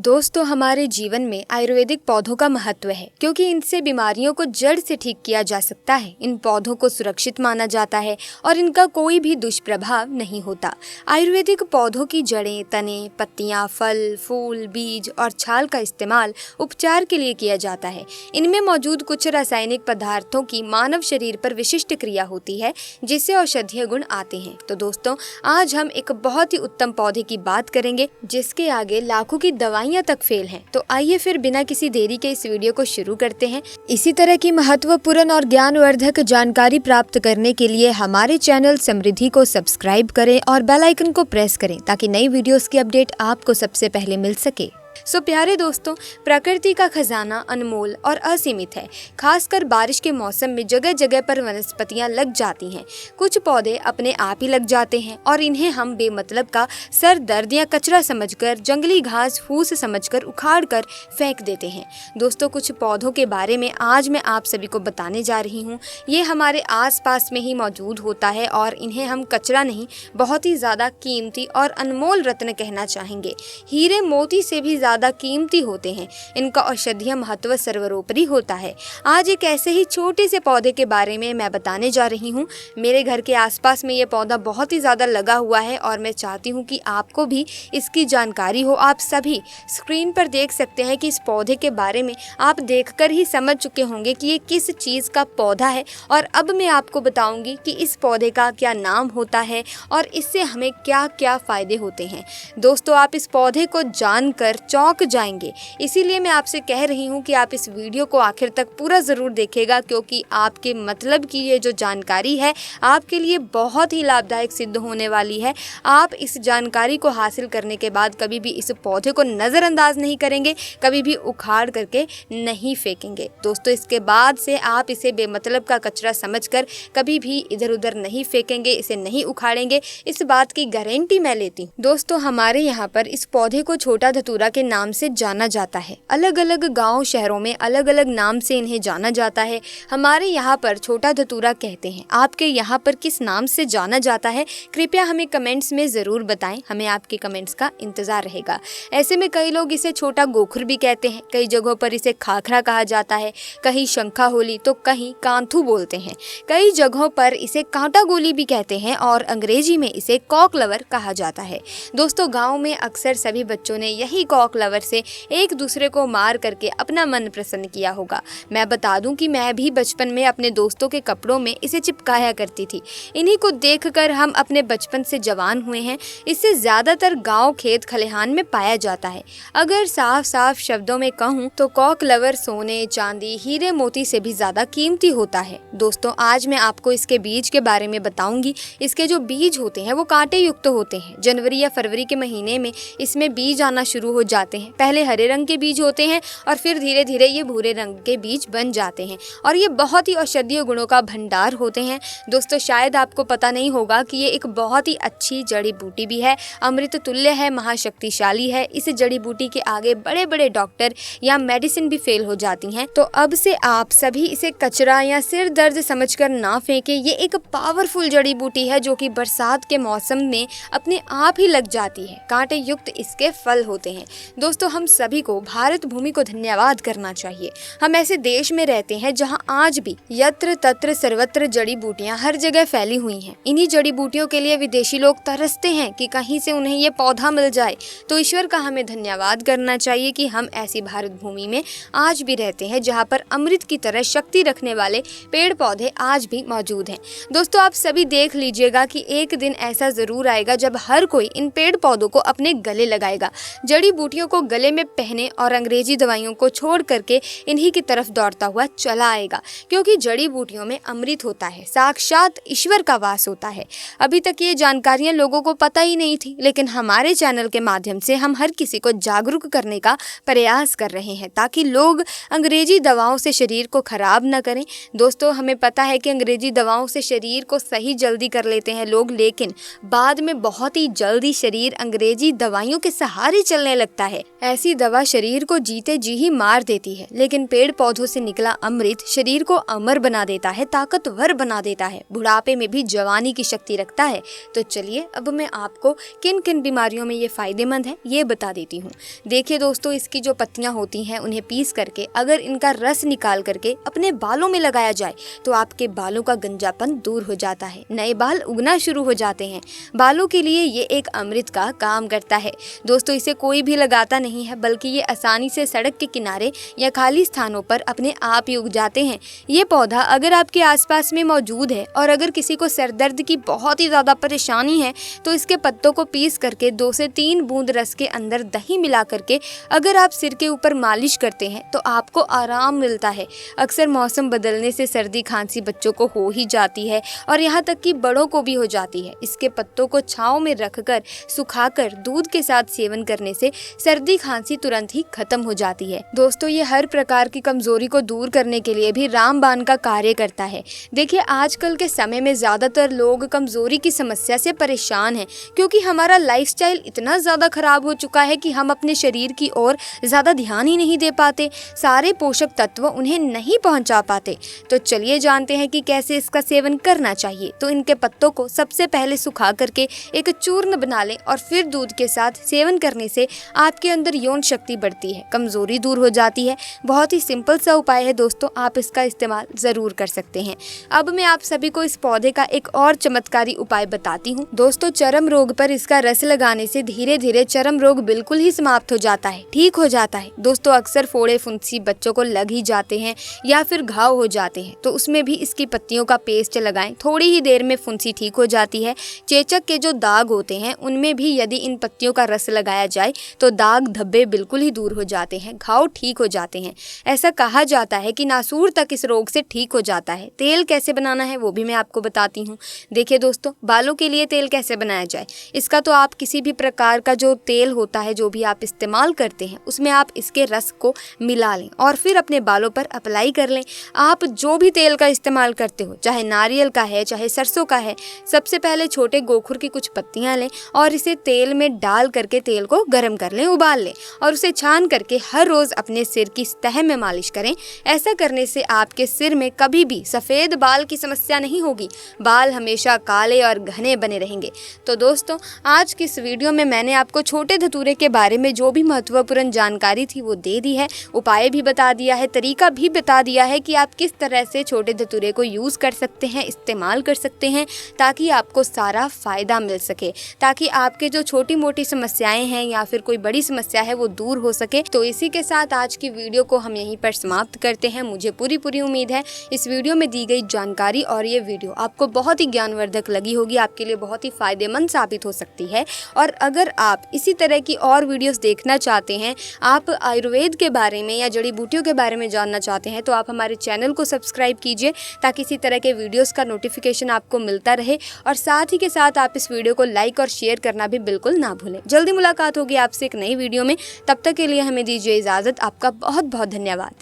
दोस्तों, हमारे जीवन में आयुर्वेदिक पौधों का महत्व है क्योंकि इनसे बीमारियों को जड़ से ठीक किया जा सकता है। इन पौधों को सुरक्षित माना जाता है और इनका कोई भी दुष्प्रभाव नहीं होता। आयुर्वेदिक पौधों की जड़ें, तने, पत्तियां, फल, फूल, बीज और छाल का इस्तेमाल उपचार के लिए किया जाता है। इनमें मौजूद कुछ रासायनिक पदार्थों की मानव शरीर पर विशिष्ट क्रिया होती है जिससे औषधीय गुण आते हैं। तो दोस्तों, आज हम एक बहुत ही उत्तम पौधे की बात करेंगे जिसके आगे लाखों की दवाइयां तक फेल हैं। तो आइए फिर बिना किसी देरी के इस वीडियो को शुरू करते हैं। इसी तरह की महत्वपूर्ण और ज्ञानवर्धक जानकारी प्राप्त करने के लिए हमारे चैनल समृद्धि को सब्सक्राइब करें और बेल आइकन को प्रेस करें ताकि नई वीडियोस की अपडेट आपको सबसे पहले मिल सके। प्यारे दोस्तों, प्रकृति का खजाना अनमोल और असीमित है। खासकर बारिश के मौसम में जगह जगह पर वनस्पतियां लग जाती हैं। कुछ पौधे अपने आप ही लग जाते हैं और इन्हें हम बेमतलब का सर दर्द या कचरा समझकर, जंगली घास फूस समझकर उखाड़ कर फेंक देते हैं। दोस्तों, कुछ पौधों के बारे में आज मैं आप सभी को बताने जा रही हूँ। ये हमारे आसपास में ही मौजूद होता है और इन्हें हम कचरा नहीं, बहुत ही ज़्यादा कीमती और अनमोल रत्न कहना चाहेंगे। हीरे मोती से भी ज़्यादा कीमती होते हैं। इनका औषधीय महत्व सर्वोपरि होता है। आज एक ऐसे ही छोटे से पौधे के बारे में मैं बताने जा रही हूँ। मेरे घर के आसपास में ये पौधा बहुत ही ज़्यादा लगा हुआ है और मैं चाहती हूँ कि आपको भी इसकी जानकारी हो। आप सभी स्क्रीन पर देख सकते हैं कि इस पौधे के बारे में आप देखकर ही समझ चुके होंगे कि ये किस चीज़ का पौधा है। और अब मैं आपको बताऊँगी कि इस पौधे का क्या नाम होता है और इससे हमें क्या क्या फ़ायदे होते हैं। दोस्तों, आप इस पौधे को जानकर चौंक जाएंगे। इसीलिए मैं आपसे कह रही हूँ कि आप इस वीडियो को आखिर तक पूरा ज़रूर देखिएगा क्योंकि आपके मतलब की ये जो जानकारी है आपके लिए बहुत ही लाभदायक सिद्ध होने वाली है। आप इस जानकारी को हासिल करने के बाद कभी भी इस पौधे को नज़रअंदाज नहीं करेंगे, कभी भी उखाड़ करके नहीं फेंकेंगे। दोस्तों, इसके बाद से आप इसे बेमतलब का कचरा समझकर कभी भी इधर उधर नहीं फेंकेंगे, इसे नहीं उखाड़ेंगे। इस बात की गारंटी मैं लेती हूँ। दोस्तों, हमारे यहाँ पर इस पौधे को छोटा धतूरा के नाम से जाना जाता है। अलग अलग गांव शहरों में अलग अलग नाम से इन्हें जाना जाता है। हमारे यहाँ पर छोटा धतूरा कहते हैं। आपके यहाँ पर किस नाम से जाना जाता है, कृपया हमें कमेंट्स में ज़रूर बताएं। हमें आपके कमेंट्स का इंतज़ार रहेगा। ऐसे में कई लोग इसे छोटा गोखुर भी कहते हैं। कई जगहों पर इसे खाखरा कहा जाता है, कहीं शंखा होली तो कहीं कांथू बोलते हैं। कई जगहों पर इसे कांटा गोली भी कहते हैं और अंग्रेजी में इसे कॉक लवर कहा जाता है। दोस्तों, गाँव में अक्सर सभी बच्चों ने यही कॉक लवर से एक दूसरे को मार करके अपना मन प्रसन्न किया होगा। मैं बता दूं कि मैं भी बचपन में अपने दोस्तों के कपड़ों में इसे चिपकाया करती थी। इन्हीं को देखकर हम अपने बचपन से जवान हुए हैं। इससे ज़्यादातर गांव, खेत, खलिहान में पाया जाता है। अगर साफ साफ शब्दों में कहूँ तो कॉक लवर सोने, चांदी, हीरे मोती से भी ज़्यादा कीमती होता है। दोस्तों, आज मैं आपको इसके बीज के बारे में बताऊंगी। इसके जो बीज होते हैं वो कांटे युक्त होते हैं। जनवरी या फरवरी के महीने में इसमें बीज आना शुरू हो जाते हैं। पहले हरे रंग के बीज होते हैं और फिर धीरे धीरे ये भूरे रंग के बीज बन जाते हैं और ये बहुत ही औषधीय गुणों का भंडार होते हैं। दोस्तों, शायद आपको पता नहीं होगा कि ये एक बहुत ही अच्छी जड़ी बूटी भी है, अमृत तुल्य है, महाशक्तिशाली है। इस जड़ी बूटी के आगे बड़े बड़े डॉक्टर या मेडिसिन भी फेल हो जाती हैं। तो अब से आप सभी इसे कचरा या सिर दर्द समझकर ना फेंके। ये एक पावरफुल जड़ी बूटी है जो कि बरसात के मौसम में अपने आप ही लग जाती है। कांटे युक्त इसके फल होते हैं। दोस्तों, हम सभी को, भारत भूमि को धन्यवाद करना चाहिए। हम ऐसे देश में रहते हैं जहां आज भी यत्र तत्र सर्वत्र जड़ी बूटियां हर जगह फैली हुई हैं। इन्हीं जड़ी बूटियों के लिए विदेशी लोग तरसते हैं कि कहीं से उन्हें ये पौधा मिल जाए। तो ईश्वर का हमें धन्यवाद करना चाहिए कि हम ऐसी भारत भूमि में आज भी रहते हैं जहाँ पर अमृत की तरह शक्ति रखने वाले पेड़ पौधे आज भी मौजूद हैं। दोस्तों, आप सभी देख लीजिएगा कि एक दिन ऐसा जरूर आएगा जब हर कोई इन पेड़ पौधों को अपने गले लगाएगा, जड़ी बूटियों को गले में पहने और अंग्रेजी दवाइयों को छोड़ करके इन्हीं की तरफ दौड़ता हुआ चला आएगा क्योंकि जड़ी बूटियों में अमृत होता है, साक्षात ईश्वर का वास होता है। अभी तक ये जानकारियां लोगों को पता ही नहीं थी, लेकिन हमारे चैनल के माध्यम से हम हर किसी को जागरूक करने का प्रयास कर रहे हैं ताकि लोग अंग्रेजी दवाओं से शरीर को खराब न करें। दोस्तों, हमें पता है कि अंग्रेजी दवाओं से शरीर को सही जल्दी कर लेते हैं लोग, लेकिन बाद में बहुत ही जल्दी शरीर अंग्रेजी दवाइयों के सहारे चलने लगता जाता है। ऐसी दवा शरीर को जीते जी ही मार देती है, लेकिन पेड़ पौधों से निकला अमृत शरीर को अमर बना देता है, ताकतवर बना देता है, बुढ़ापे में भी जवानी की शक्ति रखता है। तो चलिए अब मैं आपको किन किन बीमारियों में ये फायदेमंद है ये बता देती हूँ। देखिए दोस्तों, इसकी जो पत्तियां होती हैं उन्हें पीस करके अगर इनका रस निकाल करके अपने बालों में लगाया जाए तो आपके बालों का गंजापन दूर हो जाता है, नए बाल उगना शुरू हो जाते हैं। बालों के लिए ये एक अमृत का काम करता है। दोस्तों, इसे कोई भी लगाता नहीं है, बल्कि ये आसानी से सड़क के किनारे या खाली स्थानों पर अपने आप ही उग जाते हैं। ये पौधा अगर आपके आसपास में मौजूद है और अगर किसी को सर दर्द की बहुत ही ज़्यादा परेशानी है तो इसके पत्तों को पीस करके 2 से 3 बूंद रस के अंदर दही मिला करके अगर आप सिर के ऊपर मालिश करते हैं तो आपको आराम मिलता है। अक्सर मौसम बदलने से सर्दी खांसी बच्चों को हो ही जाती है और यहाँ तक कि बड़ों को भी हो जाती है। इसके पत्तों को छांव में रखकर सुखाकर दूध के साथ सेवन करने से सर्दी खांसी तुरंत ही खत्म हो जाती है। दोस्तों, ये हर प्रकार की कमजोरी को दूर करने के लिए भी रामबाण का कार्य करता है। देखिए, आजकल के समय में ज्यादातर लोग कमजोरी की समस्या से परेशान हैं, क्योंकि हमारा लाइफस्टाइल इतना ज्यादा खराब हो चुका है कि हम अपने शरीर की ओर ज्यादा ध्यान ही नहीं दे पाते, सारे पोषक तत्व उन्हें नहीं पहुंचा पाते। तो चलिए जानते हैं कि कैसे इसका सेवन करना चाहिए। तो इनके पत्तों को सबसे पहले सुखा करके एक चूर्ण बना लें और फिर दूध के साथ सेवन करने से आपके अंदर यौन शक्ति बढ़ती है, कमजोरी दूर हो जाती है। बहुत ही सिंपल सा उपाय है दोस्तों, आप इसका इस्तेमाल जरूर कर सकते हैं। अब मैं आप सभी को इस पौधे का एक और चमत्कारी उपाय बताती हूँ। दोस्तों, चर्म रोग पर इसका रस लगाने से धीरे धीरे चर्म रोग बिल्कुल ही समाप्त हो जाता है, ठीक हो जाता है। दोस्तों, अक्सर फोड़े फुंसी बच्चों को लग ही जाते हैं या फिर घाव हो जाते हैं, तो उसमें भी इसकी पत्तियों का पेस्ट लगाएं, थोड़ी ही देर में फुंसी ठीक हो जाती है। चेचक के जो दाग होते हैं उनमें भी यदि इन पत्तियों का रस लगाया जाए तो दाग धब्बे बिल्कुल ही दूर हो जाते हैं, घाव ठीक हो जाते हैं। ऐसा कहा जाता है कि नासूर तक इस रोग से ठीक हो जाता है। तेल कैसे बनाना है वो भी मैं आपको बताती हूँ। देखिए दोस्तों, बालों के लिए तेल कैसे बनाया जाए, इसका तो आप किसी भी प्रकार का जो तेल होता है जो भी आप इस्तेमाल करते हैं उसमें आप इसके रस को मिला लें और फिर अपने बालों पर अप्लाई कर लें। आप जो भी तेल का इस्तेमाल करते हो, चाहे नारियल का है चाहे सरसों का है, सबसे पहले छोटे गोखुर की कुछ पत्तियां लें और इसे तेल में डाल करके तेल को गर्म कर लें, उबाल लें और उसे छान करके हर रोज अपने सिर की तह में मालिश करें। ऐसा करने से आपके सिर में कभी भी सफेद बाल की समस्या नहीं होगी, बाल हमेशा काले और घने बने रहेंगे। तो दोस्तों, आज की इस वीडियो में मैंने आपको छोटे धतूरे के बारे में जो भी महत्वपूर्ण जानकारी थी वो दे दी है, उपाय भी बता दिया है, तरीका भी बता दिया है कि आप किस तरह से छोटे धतूरे को यूज़ कर सकते हैं, इस्तेमाल कर सकते हैं, ताकि आपको सारा फ़ायदा मिल सके, ताकि आपके जो छोटी मोटी समस्याएं हैं या फिर कोई बड़ी समस्या है वो दूर हो सके। तो इसी के साथ आज की वीडियो को हम यहीं पर समाप्त करते हैं। मुझे पूरी उम्मीद है इस वीडियो में दी गई जानकारी और ये वीडियो आपको बहुत ही ज्ञानवर्धक लगी होगी, आपके लिए बहुत ही फायदेमंद साबित हो सकती है। और अगर आप इसी तरह की और वीडियोस देखना चाहते हैं, आप आयुर्वेद के बारे में या जड़ी बूटियों के बारे में जानना चाहते हैं, तो आप हमारे चैनल को सब्सक्राइब कीजिए ताकि इसी तरह के वीडियोस का नोटिफिकेशन आपको मिलता रहे। और साथ ही के साथ आप इस वीडियो को लाइक और शेयर करना भी बिल्कुल ना भूलें। जल्दी मुलाकात होगी आपसे एक नई वीडियो में, तब तक के लिए हमें दीजिए इजाज़त। आपका बहुत बहुत धन्यवाद।